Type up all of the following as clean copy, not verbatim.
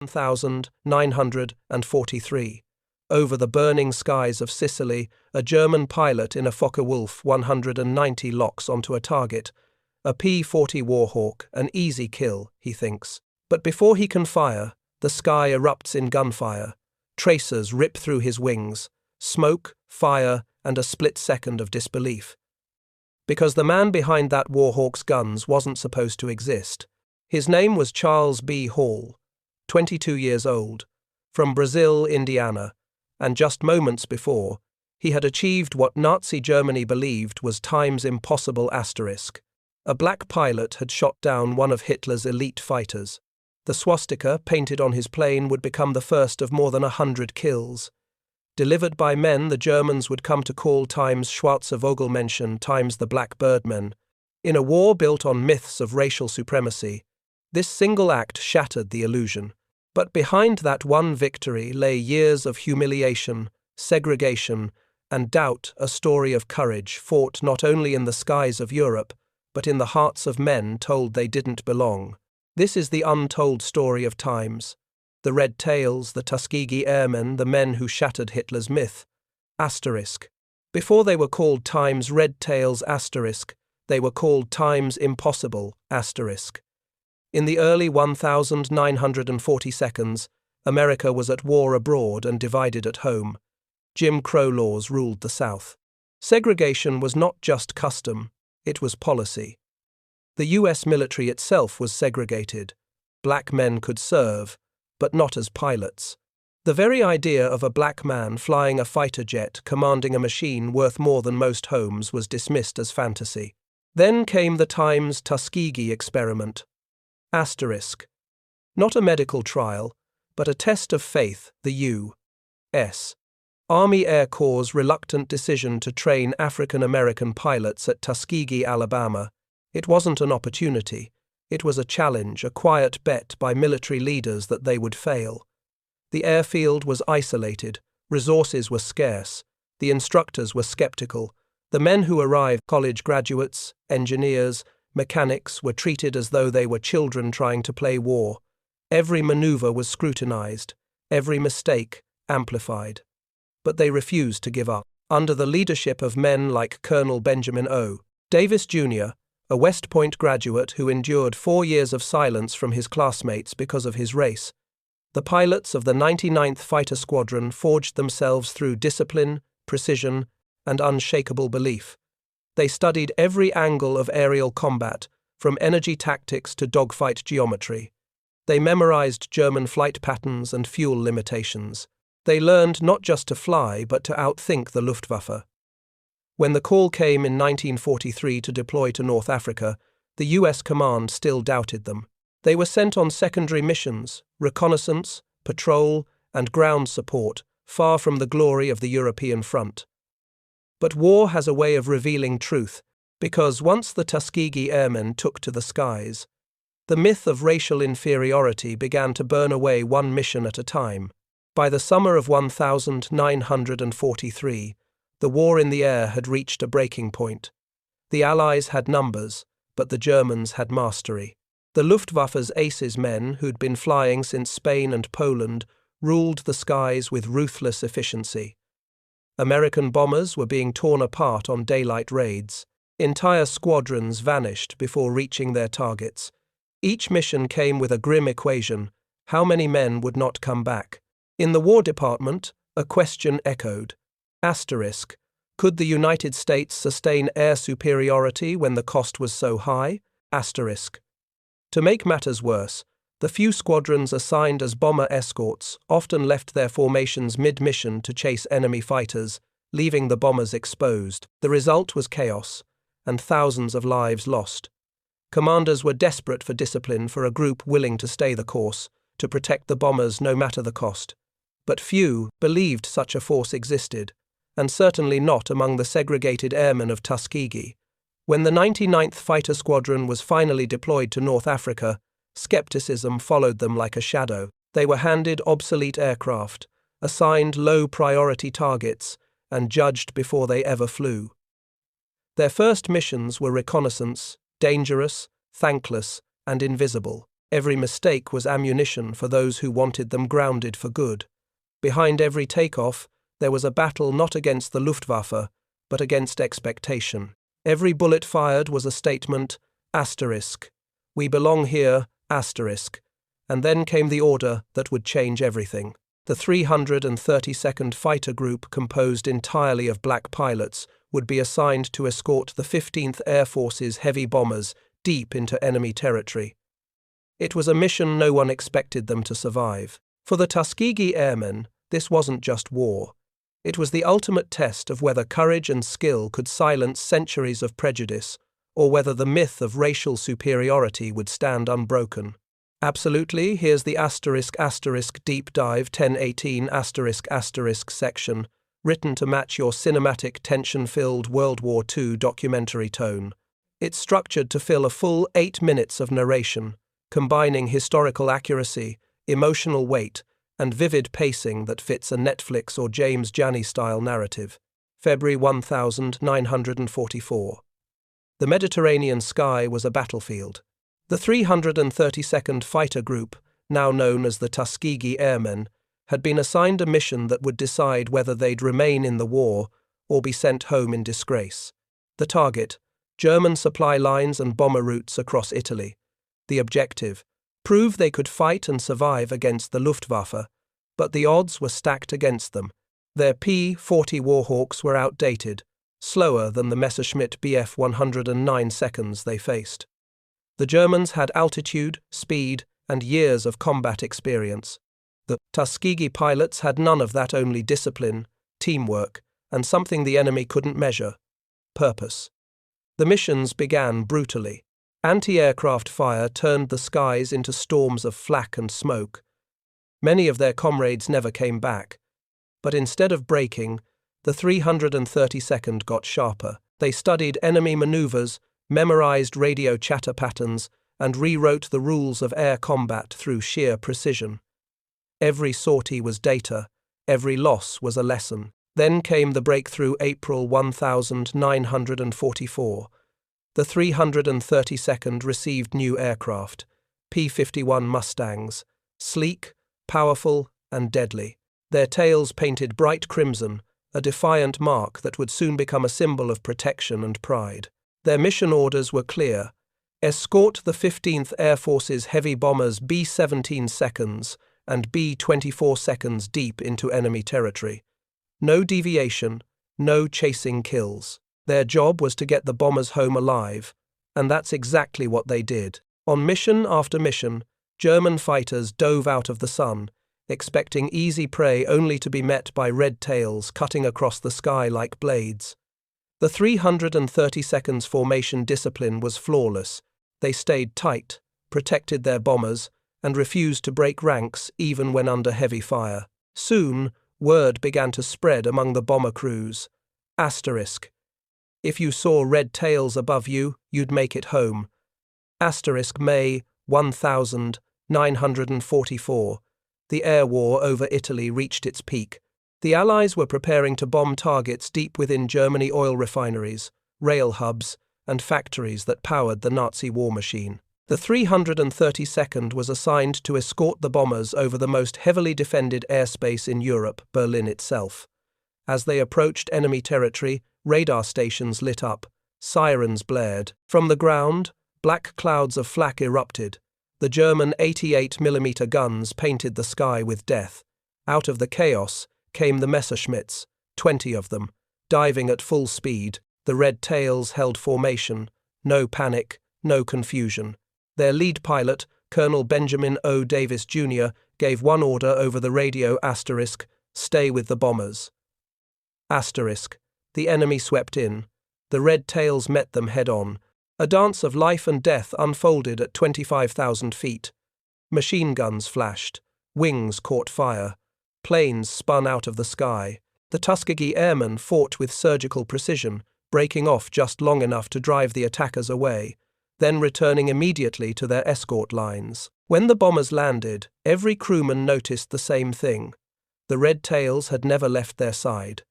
1943. Over the burning skies of Sicily, a German pilot in a Focke-Wulf 190 locks onto a target. A P-40 Warhawk, an easy kill, he thinks. But before he can fire, the sky erupts in gunfire. Tracers rip through his wings. Smoke, fire, and a split second of disbelief. Because the man behind that Warhawk's guns wasn't supposed to exist. His name was Charles B. Hall, 22 years old, from Brazil, Indiana, and just moments before, he had achieved what Nazi Germany believed was time's impossible asterisk. A black pilot had shot down one of Hitler's elite fighters. The swastika painted on his plane would become the first of more than 100 kills. Delivered by men the Germans would come to call times Schwarze Vogelmenschen, times the Black Birdmen. In a war built on myths of racial supremacy, this single act shattered the illusion. But behind that one victory lay years of humiliation, segregation, and doubt, a story of courage fought not only in the skies of Europe, but in the hearts of men told they didn't belong. This is the untold story of times. The Red Tails, the Tuskegee Airmen, the men who shattered Hitler's myth. Asterisk. Before they were called Time's Red Tails asterisk, they were called Time's Impossible asterisk. In the early 1940 seconds, America was at war abroad and divided at home. Jim Crow laws ruled the South. Segregation was not just custom, it was policy. The U.S. military itself was segregated. Black men could serve, but not as pilots. The very idea of a black man flying a fighter jet commanding a machine worth more than most homes was dismissed as fantasy. Then came the Times Tuskegee experiment. Asterisk. Not a medical trial, but a test of faith, the U.S. Army Air Corps' reluctant decision to train African American pilots at Tuskegee, Alabama. It wasn't an opportunity. It was a challenge, a quiet bet by military leaders that they would fail. The airfield was isolated, resources were scarce, the instructors were skeptical. The men who arrived, college graduates, engineers, mechanics, were treated as though they were children trying to play war. Every maneuver was scrutinized, every mistake amplified. But they refused to give up. Under the leadership of men like Colonel Benjamin O. Davis, Jr., a West Point graduate who endured 4 years of silence from his classmates because of his race, the pilots of the 99th Fighter Squadron forged themselves through discipline, precision, and unshakable belief. They studied every angle of aerial combat, from energy tactics to dogfight geometry. They memorized German flight patterns and fuel limitations. They learned not just to fly, but to outthink the Luftwaffe. When the call came in 1943 to deploy to North Africa, the U.S. command still doubted them. They were sent on secondary missions, reconnaissance, patrol, and ground support, far from the glory of the European front. But war has a way of revealing truth, because once the Tuskegee Airmen took to the skies, the myth of racial inferiority began to burn away one mission at a time. By the summer of 1943, the war in the air had reached a breaking point. The Allies had numbers, but the Germans had mastery. The Luftwaffe's aces men, who'd been flying since Spain and Poland, ruled the skies with ruthless efficiency. American bombers were being torn apart on daylight raids. Entire squadrons vanished before reaching their targets. Each mission came with a grim equation: how many men would not come back? In the War Department, a question echoed. Asterisk. Could the United States sustain air superiority when the cost was so high? Asterisk. To make matters worse, the few squadrons assigned as bomber escorts often left their formations mid-mission to chase enemy fighters, leaving the bombers exposed. The result was chaos, and thousands of lives lost. Commanders were desperate for discipline for a group willing to stay the course, to protect the bombers no matter the cost. But few believed such a force existed, and certainly not among the segregated airmen of Tuskegee. When the 99th Fighter Squadron was finally deployed to North Africa, skepticism followed them like a shadow. They were handed obsolete aircraft, assigned low-priority targets, and judged before they ever flew. Their first missions were reconnaissance, dangerous, thankless, and invisible. Every mistake was ammunition for those who wanted them grounded for good. Behind every takeoff, there was a battle not against the Luftwaffe, but against expectation. Every bullet fired was a statement, asterisk, we belong here, asterisk, and then came the order that would change everything. The 332nd Fighter Group, composed entirely of black pilots, would be assigned to escort the 15th Air Force's heavy bombers deep into enemy territory. It was a mission no one expected them to survive. For the Tuskegee Airmen, this wasn't just war. It was the ultimate test of whether courage and skill could silence centuries of prejudice, or whether the myth of racial superiority would stand unbroken. Absolutely, here's the *** deep dive 1018 ** section, written to match your cinematic tension-filled World War II documentary tone. It's structured to fill a full 8 minutes of narration, combining historical accuracy, emotional weight, and vivid pacing that fits a Netflix or James Janney-style narrative. February 1944. The Mediterranean sky was a battlefield. The 332nd Fighter Group, now known as the Tuskegee Airmen, had been assigned a mission that would decide whether they'd remain in the war or be sent home in disgrace. The target, German supply lines and bomber routes across Italy. The objective, prove they could fight and survive against the Luftwaffe, but the odds were stacked against them. Their P-40 Warhawks were outdated, slower than the Messerschmitt Bf 109 seconds they faced. The Germans had altitude, speed, and years of combat experience. The Tuskegee pilots had none of that, only discipline, teamwork, and something the enemy couldn't measure: purpose. The missions began brutally. Anti-aircraft fire turned the skies into storms of flak and smoke. Many of their comrades never came back. But instead of breaking, the 332nd got sharper. They studied enemy maneuvers, memorized radio chatter patterns, and rewrote the rules of air combat through sheer precision. Every sortie was data, every loss was a lesson. Then came the breakthrough. April 1944. The 332nd received new aircraft, P-51 Mustangs, sleek, powerful, and deadly. Their tails painted bright crimson, a defiant mark that would soon become a symbol of protection and pride. Their mission orders were clear: escort the 15th Air Force's heavy bombers B-17 seconds and B-24 seconds deep into enemy territory. No deviation, no chasing kills. Their job was to get the bombers home alive, and that's exactly what they did. On mission after mission, German fighters dove out of the sun, expecting easy prey only to be met by red tails cutting across the sky like blades. The 332nd's formation discipline was flawless. They stayed tight, protected their bombers, and refused to break ranks even when under heavy fire. Soon, word began to spread among the bomber crews. Asterisk. If you saw red tails above you, you'd make it home. Asterisk. May 1944. The air war over Italy reached its peak. The Allies were preparing to bomb targets deep within Germany: oil refineries, rail hubs, and factories that powered the Nazi war machine. The 332nd was assigned to escort the bombers over the most heavily defended airspace in Europe, Berlin itself. As they approached enemy territory, radar stations lit up, sirens blared. From the ground, black clouds of flak erupted. The German 88mm guns painted the sky with death. Out of the chaos came the Messerschmitts, 20 of them, diving at full speed. The red tails held formation. No panic, no confusion. Their lead pilot, Colonel Benjamin O. Davis Jr., gave one order over the radio: asterisk, stay with the bombers. Asterisk. The enemy swept in. The red tails met them head-on. A dance of life and death unfolded at 25,000 feet. Machine guns flashed. Wings caught fire. Planes spun out of the sky. The Tuskegee Airmen fought with surgical precision, breaking off just long enough to drive the attackers away, then returning immediately to their escort lines. When the bombers landed, every crewman noticed the same thing. The red tails had never left their side.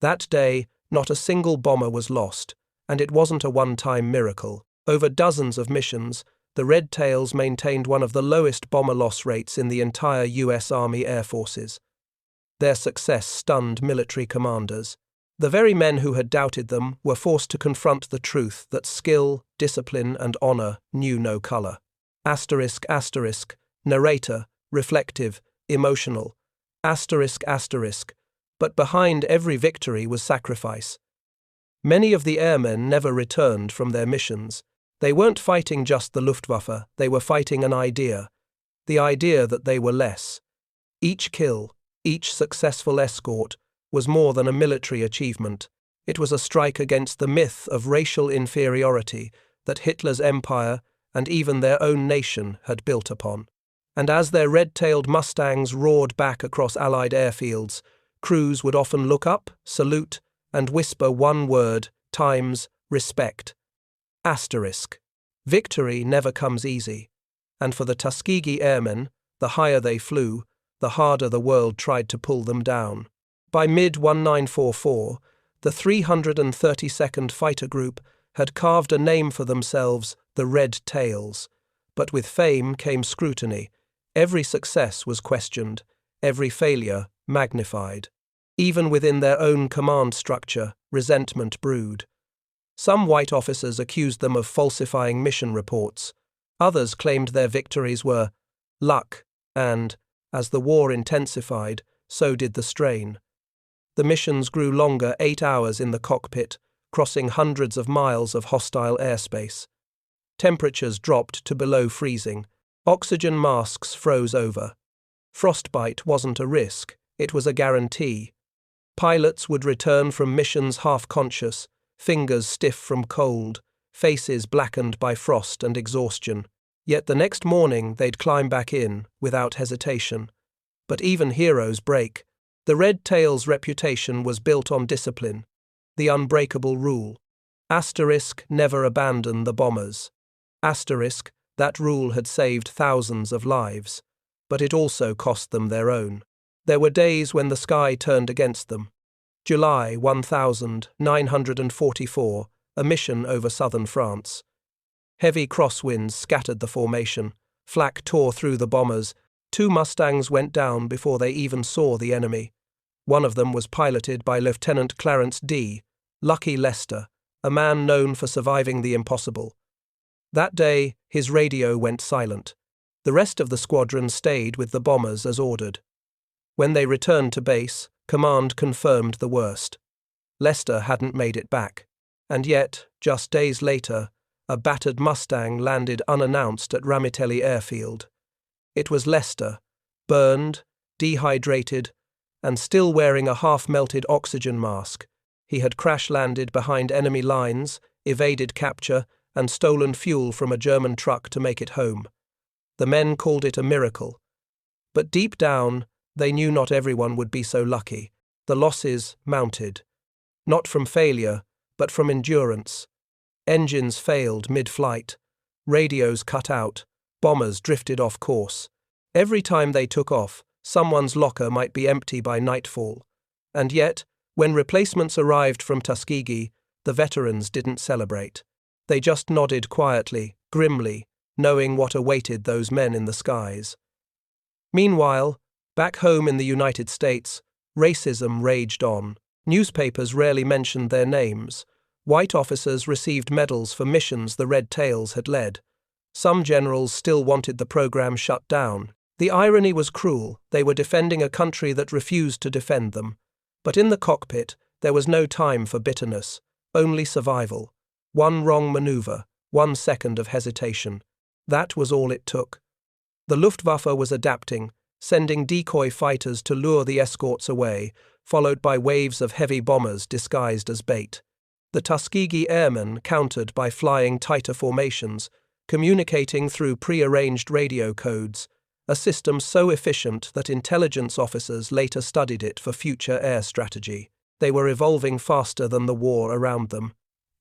That day, not a single bomber was lost, and it wasn't a one-time miracle. Over dozens of missions, the Red Tails maintained one of the lowest bomber loss rates in the entire U.S. Army Air Forces. Their success stunned military commanders. The very men who had doubted them were forced to confront the truth that skill, discipline, and honor knew no color. Asterisk, asterisk, narrator, reflective, emotional. Asterisk, asterisk, but behind every victory was sacrifice. Many of the airmen never returned from their missions. They weren't fighting just the Luftwaffe, they were fighting an idea. The idea that they were less. Each kill, each successful escort, was more than a military achievement. It was a strike against the myth of racial inferiority that Hitler's empire and even their own nation had built upon. And as their red-tailed Mustangs roared back across Allied airfields, crews would often look up, salute, and whisper one word, times respect. Asterisk. Victory never comes easy, and for the Tuskegee Airmen, the higher they flew, the harder the world tried to pull them down. By mid-1944, the 332nd Fighter Group had carved a name for themselves, the Red Tails. But with fame came scrutiny. Every success was questioned, every failure magnified. Even within their own command structure, resentment brewed. Some white officers accused them of falsifying mission reports. Others claimed their victories were luck, and, as the war intensified, so did the strain. The missions grew longer, 8 hours in the cockpit, crossing hundreds of miles of hostile airspace. Temperatures dropped to below freezing. Oxygen masks froze over. Frostbite wasn't a risk, it was a guarantee. Pilots would return from missions half-conscious, fingers stiff from cold, faces blackened by frost and exhaustion. Yet the next morning they'd climb back in, without hesitation. But even heroes break. The Red Tails' reputation was built on discipline, the unbreakable rule. Asterisk, never abandon the bombers. Asterisk, that rule had saved thousands of lives, but it also cost them their own. There were days when the sky turned against them. July 1944, a mission over southern France. Heavy crosswinds scattered the formation. Flak tore through the bombers. 2 Mustangs went down before they even saw the enemy. One of them was piloted by Lieutenant Clarence D. Lucky Lester, a man known for surviving the impossible. That day, his radio went silent. The rest of the squadron stayed with the bombers as ordered. When they returned to base, command confirmed the worst. Lester hadn't made it back. And yet, just days later, a battered Mustang landed unannounced at Ramitelli Airfield. It was Lester, burned, dehydrated, and still wearing a half-melted oxygen mask. He had crash-landed behind enemy lines, evaded capture, and stolen fuel from a German truck to make it home. The men called it a miracle. But deep down, they knew not everyone would be so lucky. The losses mounted. Not from failure, but from endurance. Engines failed mid-flight. Radios cut out. Bombers drifted off course. Every time they took off, someone's locker might be empty by nightfall. And yet, when replacements arrived from Tuskegee, the veterans didn't celebrate. They just nodded quietly, grimly, knowing what awaited those men in the skies. Meanwhile, back home in the United States, racism raged on. Newspapers rarely mentioned their names. White officers received medals for missions the Red Tails had led. Some generals still wanted the program shut down. The irony was cruel. They were defending a country that refused to defend them. But in the cockpit, there was no time for bitterness, only survival. One wrong maneuver, 1 second of hesitation. That was all it took. The Luftwaffe was adapting, sending decoy fighters to lure the escorts away, followed by waves of heavy bombers disguised as bait. The Tuskegee Airmen countered by flying tighter formations, communicating through pre-arranged radio codes, a system so efficient that intelligence officers later studied it for future air strategy. They were evolving faster than the war around them.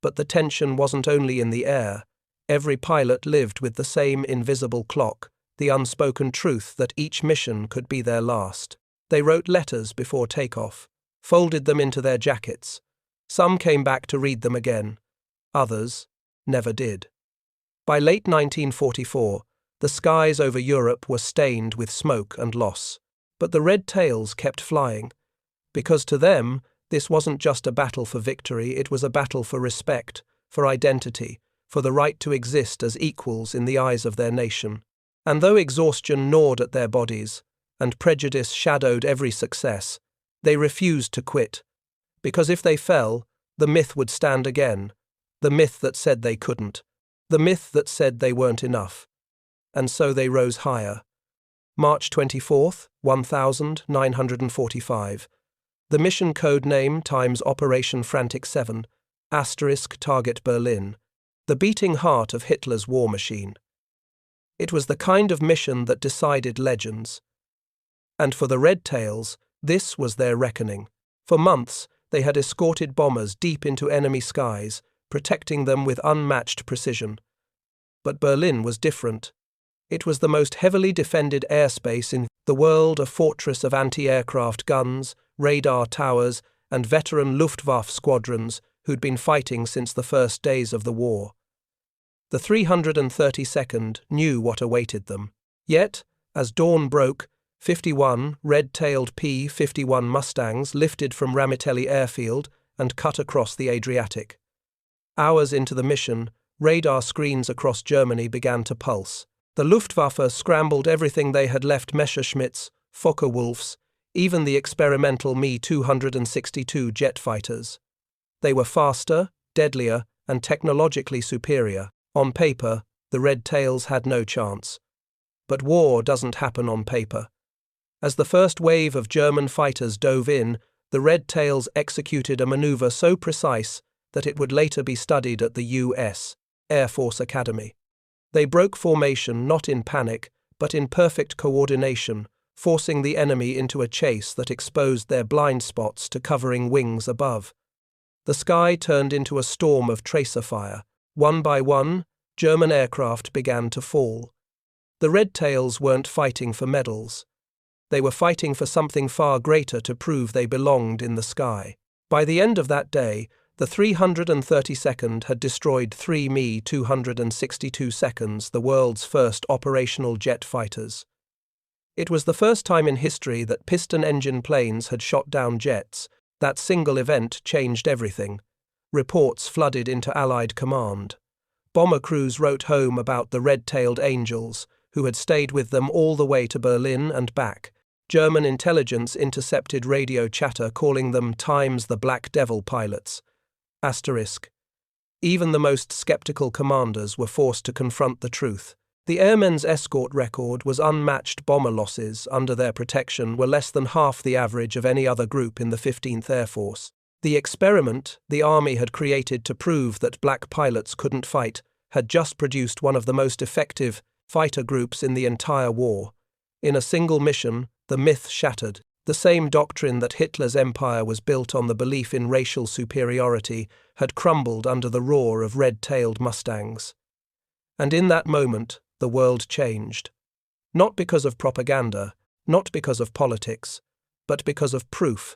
But the tension wasn't only in the air. Every pilot lived with the same invisible clock, the unspoken truth that each mission could be their last. They wrote letters before takeoff, folded them into their jackets. Some came back to read them again. Others never did. By late 1944, the skies over Europe were stained with smoke and loss. But the red tails kept flying, because to them, this wasn't just a battle for victory, it was a battle for respect, for identity, for the right to exist as equals in the eyes of their nation. And though exhaustion gnawed at their bodies, and prejudice shadowed every success, they refused to quit, because if they fell, the myth would stand again, the myth that said they couldn't, the myth that said they weren't enough. And so they rose higher. March 24th, 1945. The mission code name times Operation Frantic 7, * target Berlin, the beating heart of Hitler's war machine. It was the kind of mission that decided legends. And for the Red Tails, this was their reckoning. For months, they had escorted bombers deep into enemy skies, protecting them with unmatched precision. But Berlin was different. It was the most heavily defended airspace in the world, a fortress of anti-aircraft guns, radar towers, and veteran Luftwaffe squadrons who'd been fighting since the first days of the war. The 332nd knew what awaited them. Yet, as dawn broke, 51 red-tailed P-51 Mustangs lifted from Ramitelli airfield and cut across the Adriatic. Hours into the mission, radar screens across Germany began to pulse. The Luftwaffe scrambled everything they had left: Messerschmitts, Focke-Wulfs, even the experimental Me-262 jet fighters. They were faster, deadlier, and technologically superior. On paper, the Red Tails had no chance. But war doesn't happen on paper. As the first wave of German fighters dove in, the Red Tails executed a maneuver so precise that it would later be studied at the U.S. Air Force Academy. They broke formation not in panic, but in perfect coordination, forcing the enemy into a chase that exposed their blind spots to covering wings above. The sky turned into a storm of tracer fire. One by one, German aircraft began to fall. The Red Tails weren't fighting for medals. They were fighting for something far greater, to prove they belonged in the sky. By the end of that day, the 332nd had destroyed 3 Me-262s, the world's first operational jet fighters. It was the first time in history that piston-engine planes had shot down jets. That single event changed everything. Reports flooded into Allied command. Bomber crews wrote home about the red-tailed angels, who had stayed with them all the way to Berlin and back. German intelligence intercepted radio chatter calling them times the Black Devil pilots. * Even the most skeptical commanders were forced to confront the truth. The airmen's escort record was unmatched. Bomber losses under their protection were less than half the average of any other group in the 15th Air Force. The experiment the Army had created to prove that black pilots couldn't fight had just produced one of the most effective fighter groups in the entire war. In a single mission, the myth shattered. The same doctrine that Hitler's empire was built on, the belief in racial superiority, had crumbled under the roar of red-tailed Mustangs. And in that moment, the world changed. Not because of propaganda, not because of politics, but because of proof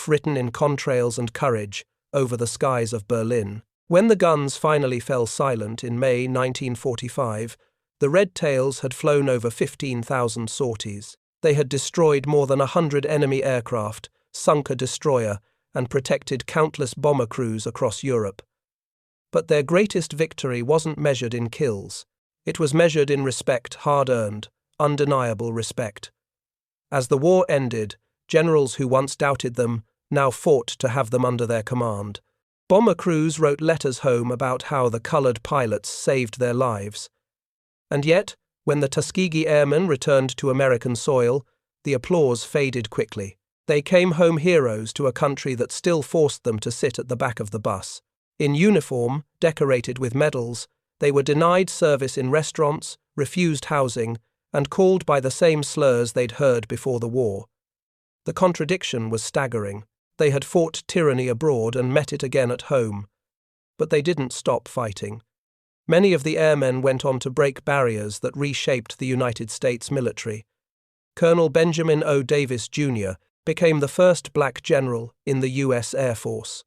written in contrails and courage over the skies of Berlin. When the guns finally fell silent in May 1945, the Red Tails had flown over 15,000 sorties. They had destroyed more than 100 enemy aircraft, sunk a destroyer, and protected countless bomber crews across Europe. But their greatest victory wasn't measured in kills. It was measured in respect, hard-earned, undeniable respect. As the war ended, generals who once doubted them now fought to have them under their command. Bomber crews wrote letters home about how the colored pilots saved their lives. And yet, when the Tuskegee Airmen returned to American soil, the applause faded quickly. They came home heroes to a country that still forced them to sit at the back of the bus. In uniform, decorated with medals, they were denied service in restaurants, refused housing, and called by the same slurs they'd heard before the war. The contradiction was staggering. They had fought tyranny abroad and met it again at home. But they didn't stop fighting. Many of the airmen went on to break barriers that reshaped the United States military. Colonel Benjamin O. Davis, Jr. became the first black general in the U.S. Air Force.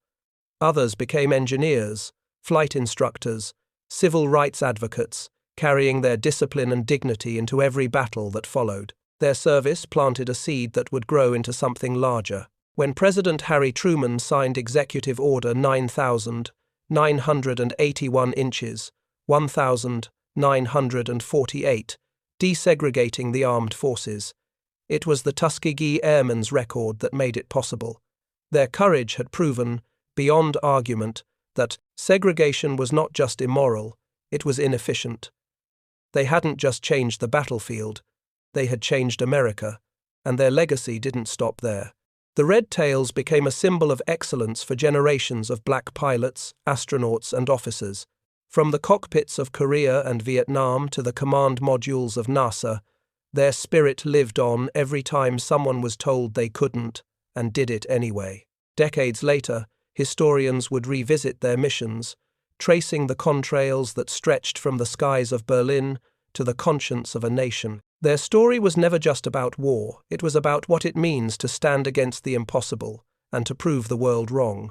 Others became engineers, flight instructors, civil rights advocates, carrying their discipline and dignity into every battle that followed. Their service planted a seed that would grow into something larger. When President Harry Truman signed Executive Order 9,981 inches, 1,948, desegregating the armed forces, it was the Tuskegee Airmen's record that made it possible. Their courage had proven, beyond argument, that segregation was not just immoral, it was inefficient. They hadn't just changed the battlefield, they had changed America, and their legacy didn't stop there. The Red Tails became a symbol of excellence for generations of black pilots, astronauts, and officers. From the cockpits of Korea and Vietnam to the command modules of NASA, their spirit lived on every time someone was told they couldn't, and did it anyway. Decades later, historians would revisit their missions, tracing the contrails that stretched from the skies of Berlin to the conscience of a nation. Their story was never just about war, it was about what it means to stand against the impossible and to prove the world wrong.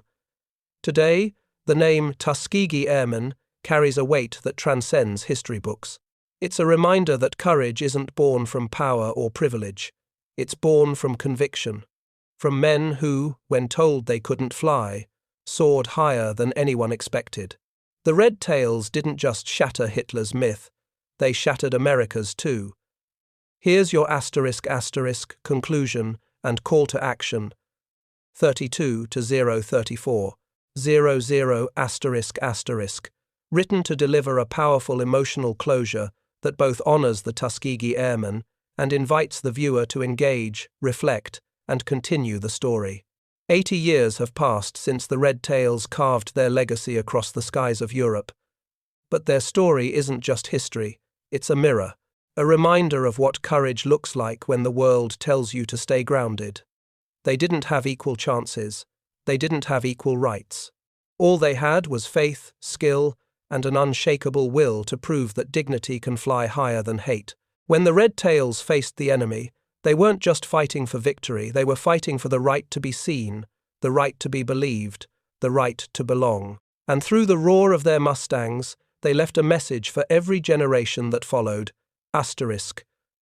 Today, the name Tuskegee Airmen carries a weight that transcends history books. It's a reminder that courage isn't born from power or privilege. It's born from conviction, from men who, when told they couldn't fly, soared higher than anyone expected. The Red Tails didn't just shatter Hitler's myth, they shattered America's too. Here's your *** conclusion and call to action. 32 to 034. 00 ***. Written to deliver a powerful emotional closure that both honors the Tuskegee Airmen and invites the viewer to engage, reflect, and continue the story. 80 years have passed since the Red Tails carved their legacy across the skies of Europe. But their story isn't just history, it's a mirror, a reminder of what courage looks like when the world tells you to stay grounded. They didn't have equal chances, they didn't have equal rights. All they had was faith, skill, and an unshakable will to prove that dignity can fly higher than hate. When the Red Tails faced the enemy, they weren't just fighting for victory, they were fighting for the right to be seen, the right to be believed, the right to belong. And through the roar of their Mustangs, they left a message for every generation that followed. ***.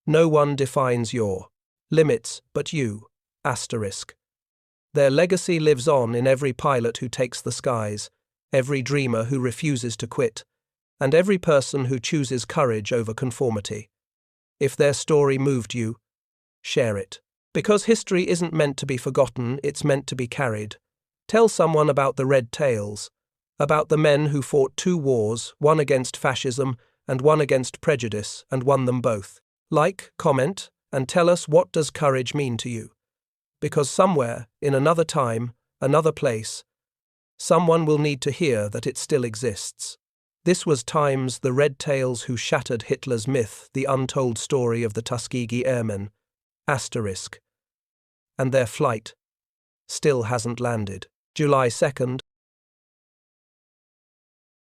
No one defines your limits but you. ***. Their legacy lives on in every pilot who takes the skies, every dreamer who refuses to quit, and every person who chooses courage over conformity. If their story moved you, share it. Because history isn't meant to be forgotten, it's meant to be carried. Tell someone about the Red Tails, about the men who fought 2 wars, one against fascism and one against prejudice, and won them both. Like, comment, and tell us, what does courage mean to you? Because somewhere, in another time, another place, someone will need to hear that it still exists. This was Time's The Red Tails Who Shattered Hitler's Myth, the untold story of the Tuskegee Airmen, ***, and their flight still hasn't landed. July 2nd,